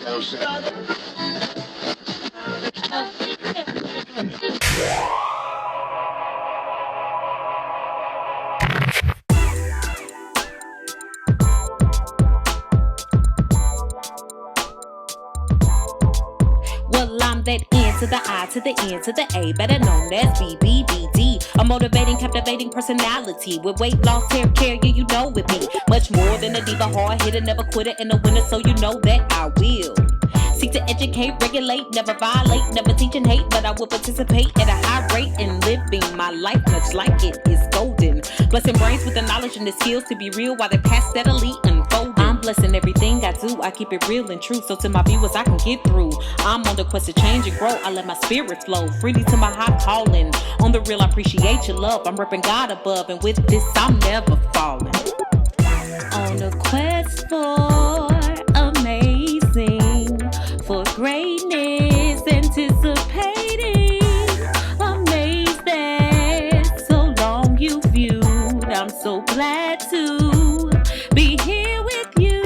Well, I'm that N to the I to the N to the A, better known as BBBD. A motivating, captivating personality with weight loss, hair care, yeah, you know with me. Much more than a diva, hard hitter, never quitter, and a winner, so you know that I will. Seek to educate, regulate, never violate, never teach and hate, but I will participate at a high rate in living my life much like it is golden. Blessing brains with the knowledge and the skills to be real while they pass steadily unfolding. I'm blessing everything I do, I keep it real and true, so to my viewers I can get through. I'm on the quest to change and grow, I let my spirit flow freely to my high calling. On the real, I appreciate your love, I'm repping God above, and with this I'm never falling. On a quest for amazing, for greatness, anticipating, amazed that so long you viewed. I'm so glad to be here with you.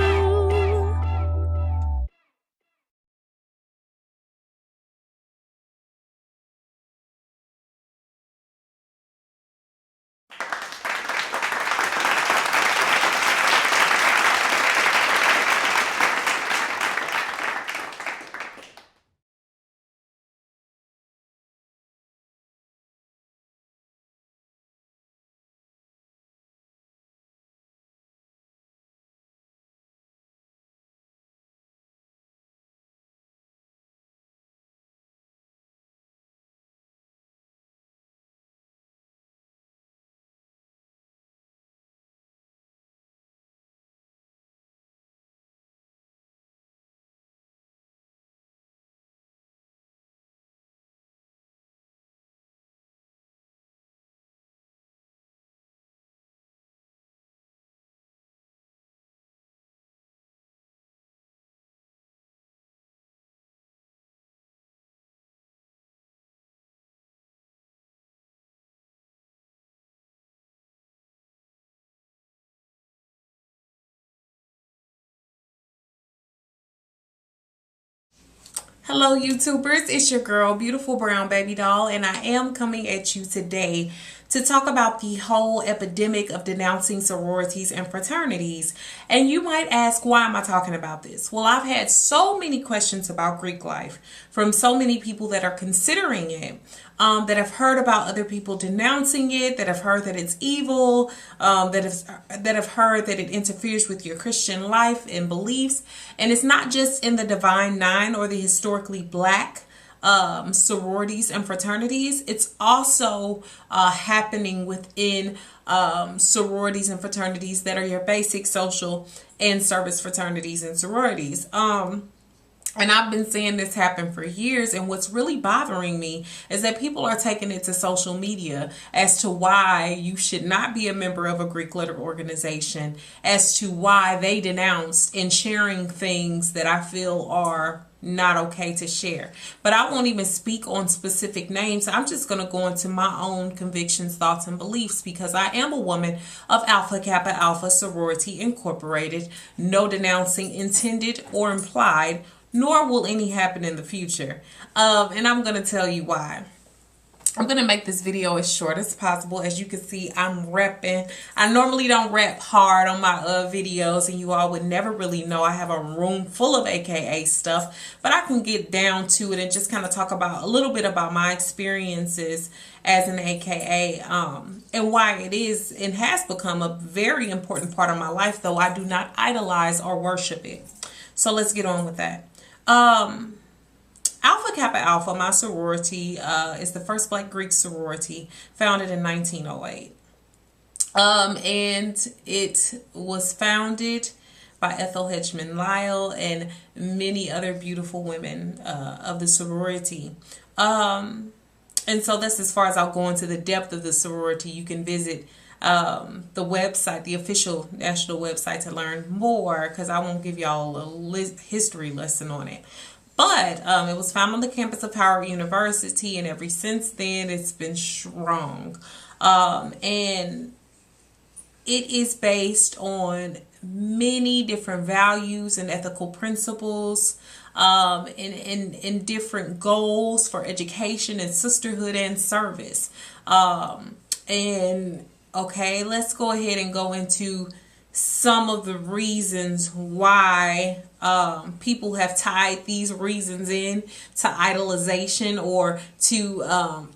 Hello YouTubers, it's your girl Beautiful Brown Baby Doll, and I am coming at you today to talk about the whole epidemic of denouncing sororities and fraternities. And you might ask, why am I talking about this? Well, I've had so many questions about Greek life from so many people that are considering it, that have heard about other people denouncing it, that have heard that it's evil, that have heard that it interferes with your Christian life and beliefs. And it's not just in the Divine Nine or the historically black sororities and fraternities. It's also happening within sororities and fraternities that are your basic social and service fraternities and sororities. And I've been seeing this happen for years, and what's really bothering me is that people are taking it to social media as to why you should not be a member of a Greek letter organization, as to why they denounced and sharing things that I feel are not okay to share. But I won't even speak on specific names. I'm just going to go into my own convictions, thoughts, and beliefs, because I am a woman of Alpha Kappa Alpha Sorority Incorporated. No denouncing intended or implied, nor will any happen in the future. And I'm going to tell you why. I'm going to make this video as short as possible. As you can see, I'm repping. I normally don't rep hard on my videos, and you all would never really know. I have a room full of AKA stuff, but I can get down to it and just kind of talk about a little bit about my experiences as an AKA, and why it is and has become a very important part of my life, though I do not idolize or worship it. So let's get on with that. Alpha Kappa Alpha, my sorority, is the first Black Greek sorority founded in 1908. And it was founded by Ethel Hedgeman Lyle and many other beautiful women of the sorority. And so that's as far as I'll go into the depth of the sorority. You can visit the website, the official national website, to learn more, because I won't give y'all a history lesson on it. But it was found on the campus of Howard University, and ever since then it's been strong. And it is based on many different values and ethical principles, and different goals for education and sisterhood and service. And okay, let's go ahead and go into some of the reasons why people have tied these reasons in to idolization, or to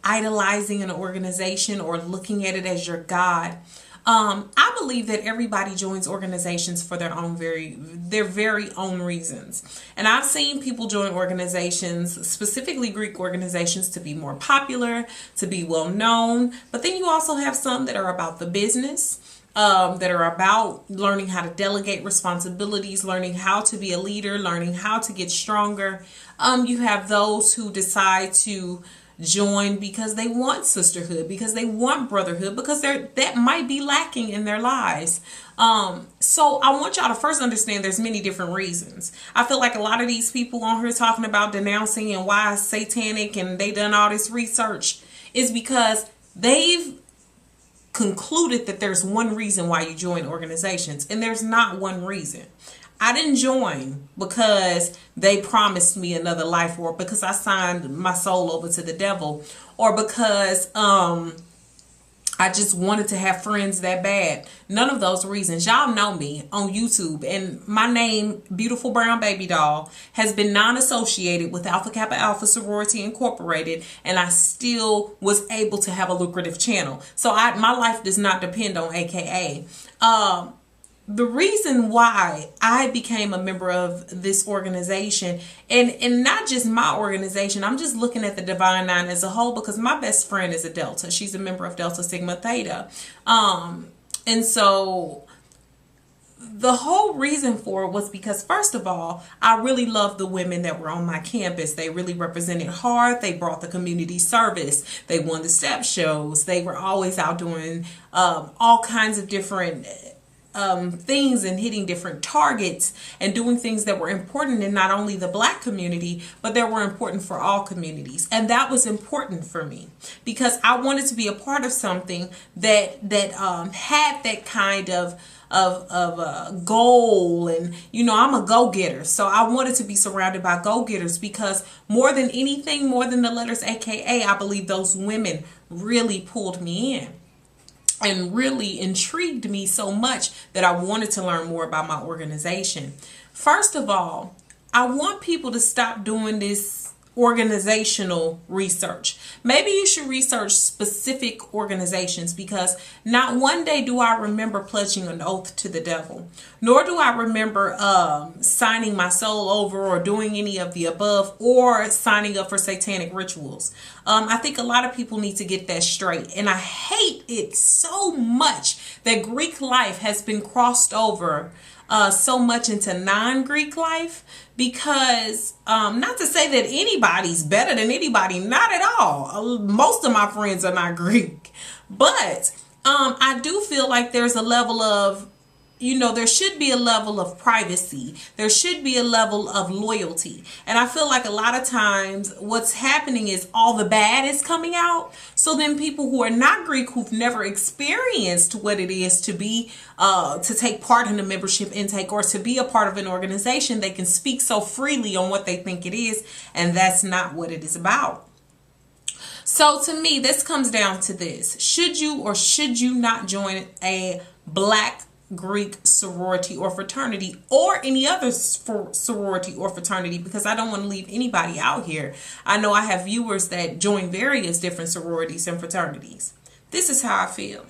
idolizing an organization or looking at it as your God. I believe that everybody joins organizations for their very own reasons. And I've seen people join organizations, specifically Greek organizations, to be more popular, to be well known. But then you also have some that are about the business, that are about learning how to delegate responsibilities, learning how to be a leader, learning how to get stronger. You have those who decide to join because they want sisterhood, because they want brotherhood, because that might be lacking in their lives. So I want y'all to first understand there's many different reasons. I feel like a lot of these people on here talking about denouncing and why it's satanic and they done all this research is because they've concluded that there's one reason why you join organizations, and there's not one reason. I didn't join because they promised me another life, or because I signed my soul over to the devil, or because I just wanted to have friends that bad. None of those reasons. Y'all know me on YouTube, and my name, Beautiful Brown Baby Doll, has been non-associated with Alpha Kappa Alpha Sorority Incorporated, and I still was able to have a lucrative channel. So my life does not depend on AKA. The reason why I became a member of this organization, and not just my organization, I'm just looking at the Divine Nine as a whole, because my best friend is a Delta. She's a member of Delta Sigma Theta. And so the whole reason for it was because, first of all, I really loved the women that were on my campus. They really represented hard. They brought the community service. They won the step shows. They were always out doing all kinds of different things and hitting different targets and doing things that were important in not only the Black community, but that were important for all communities. And that was important for me because I wanted to be a part of something that had that kind of goal. And I'm a go-getter, so I wanted to be surrounded by go-getters, because more than anything, more than the letters AKA, I believe those women really pulled me in and really intrigued me so much that I wanted to learn more about my organization. First of all, I want people to stop doing this organizational research. Maybe you should research specific organizations, because not one day do I remember pledging an oath to the devil, nor do I remember signing my soul over or doing any of the above, or signing up for satanic rituals. I think a lot of people need to get that straight, and I hate it so much that Greek life has been crossed over so much into non-Greek life, because not to say that anybody's better than anybody, not at all. Most of my friends are not Greek, but I do feel like there's a level of, there should be a level of privacy. There should be a level of loyalty. And I feel like a lot of times what's happening is all the bad is coming out. So then people who are not Greek, who've never experienced what it is to be, to take part in a membership intake or to be a part of an organization, they can speak so freely on what they think it is. And that's not what it is about. So to me, this comes down to this. Should you or should you not join a Black Greek sorority or fraternity, or any other sorority or fraternity? Because I don't want to leave anybody out here. I know I have viewers that join various different sororities and fraternities. This is how I feel.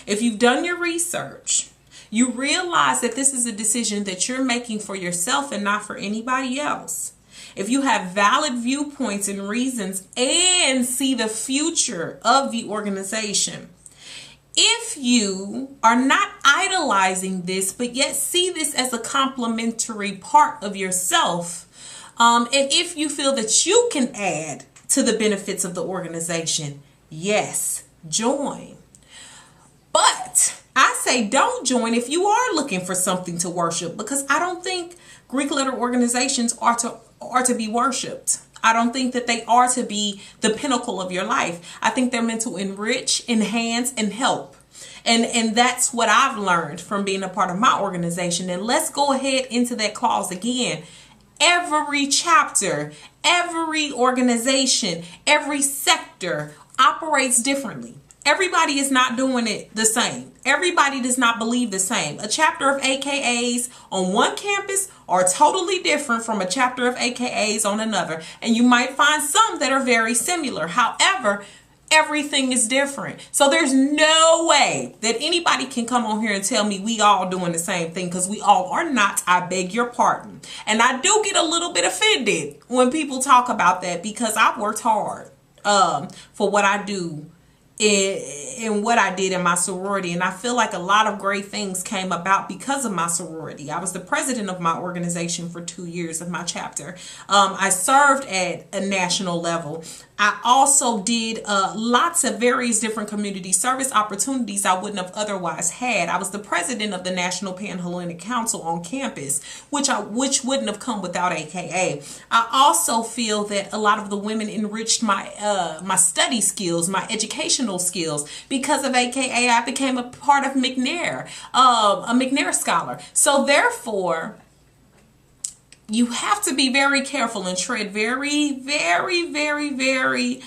If you've done your research, you realize that this is a decision that you're making for yourself and not for anybody else. If you have valid viewpoints and reasons and see the future of the organization, if you are not idolizing this, but yet see this as a complementary part of yourself, and if you feel that you can add to the benefits of the organization, yes, join. But I say don't join if you are looking for something to worship, because I don't think Greek letter organizations are to be worshipped. I don't think that they are to be the pinnacle of your life. I think they're meant to enrich, enhance, and help. And that's what I've learned from being a part of my organization. And let's go ahead into that clause again. Every chapter, every organization, every sector operates differently. Everybody is not doing it the same. Everybody does not believe the same. A chapter of AKAs on one campus are totally different from a chapter of AKAs on another. And you might find some that are very similar. However, everything is different. So there's no way that anybody can come on here and tell me we all doing the same thing, because we all are not. I beg your pardon. And I do get a little bit offended when people talk about that, because I've worked hard for what I do in what I did in my sorority. And I feel like a lot of great things came about because of my sorority. I was the president of my organization for 2 years of my chapter. I served at a national level. I also did lots of various different community service opportunities I wouldn't have otherwise had. I was the president of the National Panhellenic Council on campus, which wouldn't have come without AKA. I also feel that a lot of the women enriched my my study skills, my educational skills. Because of AKA, I became a part of McNair, a McNair scholar. So therefore, you have to be very careful and tread very, very, very, very,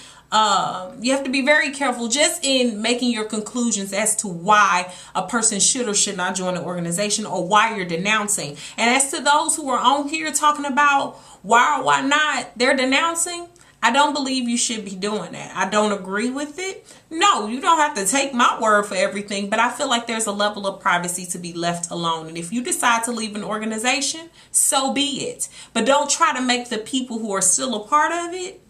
you have to be very careful just in making your conclusions as to why a person should or should not join an organization, or why you're denouncing. And as to those who are on here talking about why or why not they're denouncing, I don't believe you should be doing that. I don't agree with it. No, you don't have to take my word for everything, but I feel like there's a level of privacy to be left alone. And if you decide to leave an organization, so be it. But don't try to make the people who are still a part of it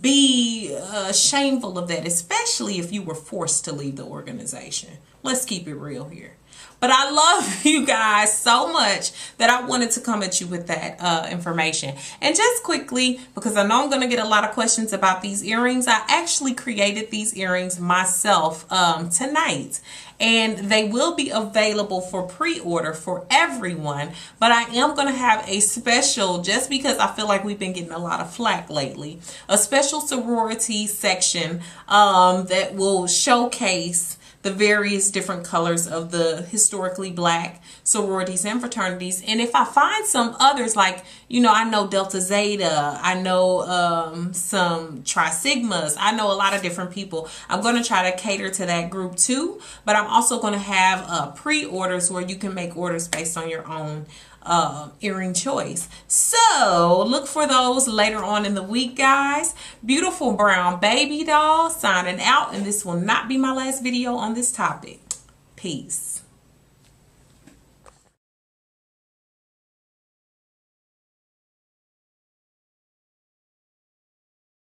be shameful of that, especially if you were forced to leave the organization. Let's keep it real here. But I love you guys so much that I wanted to come at you with that information. And just quickly, because I know I'm going to get a lot of questions about these earrings, I actually created these earrings myself tonight. And they will be available for pre-order for everyone. But I am going to have a special, just because I feel like we've been getting a lot of flack lately, a special sorority section that will showcase the various different colors of the historically black sororities and fraternities. And if I find some others, like, you know, I know Delta Zeta, I know some Tri Sigmas, I know a lot of different people. I'm going to try to cater to that group too, but I'm also going to have pre-orders where you can make orders based on your own earring choice. So look for those later on in the week, guys. Beautiful brown baby doll signing out, and this will not be my last video on this topic. Peace.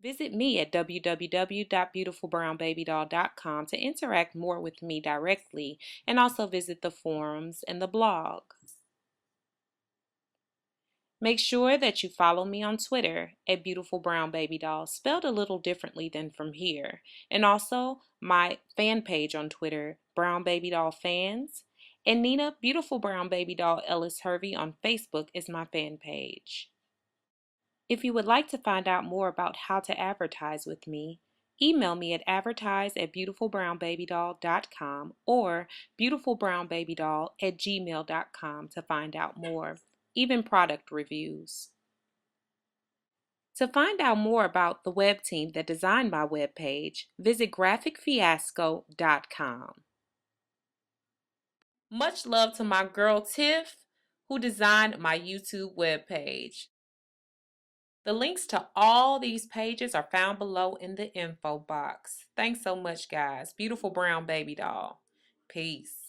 Visit me at www.beautifulbrownbabydoll.com to interact more with me directly, and also visit the forums and the blog. Make sure that you follow me on Twitter at Beautiful Brown Baby Doll, spelled a little differently than from here, and also my fan page on Twitter, Brown Baby Doll Fans, and Nina Beautiful Brown Baby Doll Ellis Hervey on Facebook is my fan page. If you would like to find out more about how to advertise with me, email me at advertise@beautifulbrownbabydoll.com or beautifulbrownbabydoll@gmail.com to find out more, even product reviews. To find out more about the web team that designed my webpage, visit graphicfiasco.com. Much love to my girl Tiff, who designed my YouTube webpage. The links to all these pages are found below in the info box. Thanks so much, guys. Beautiful brown baby doll. Peace.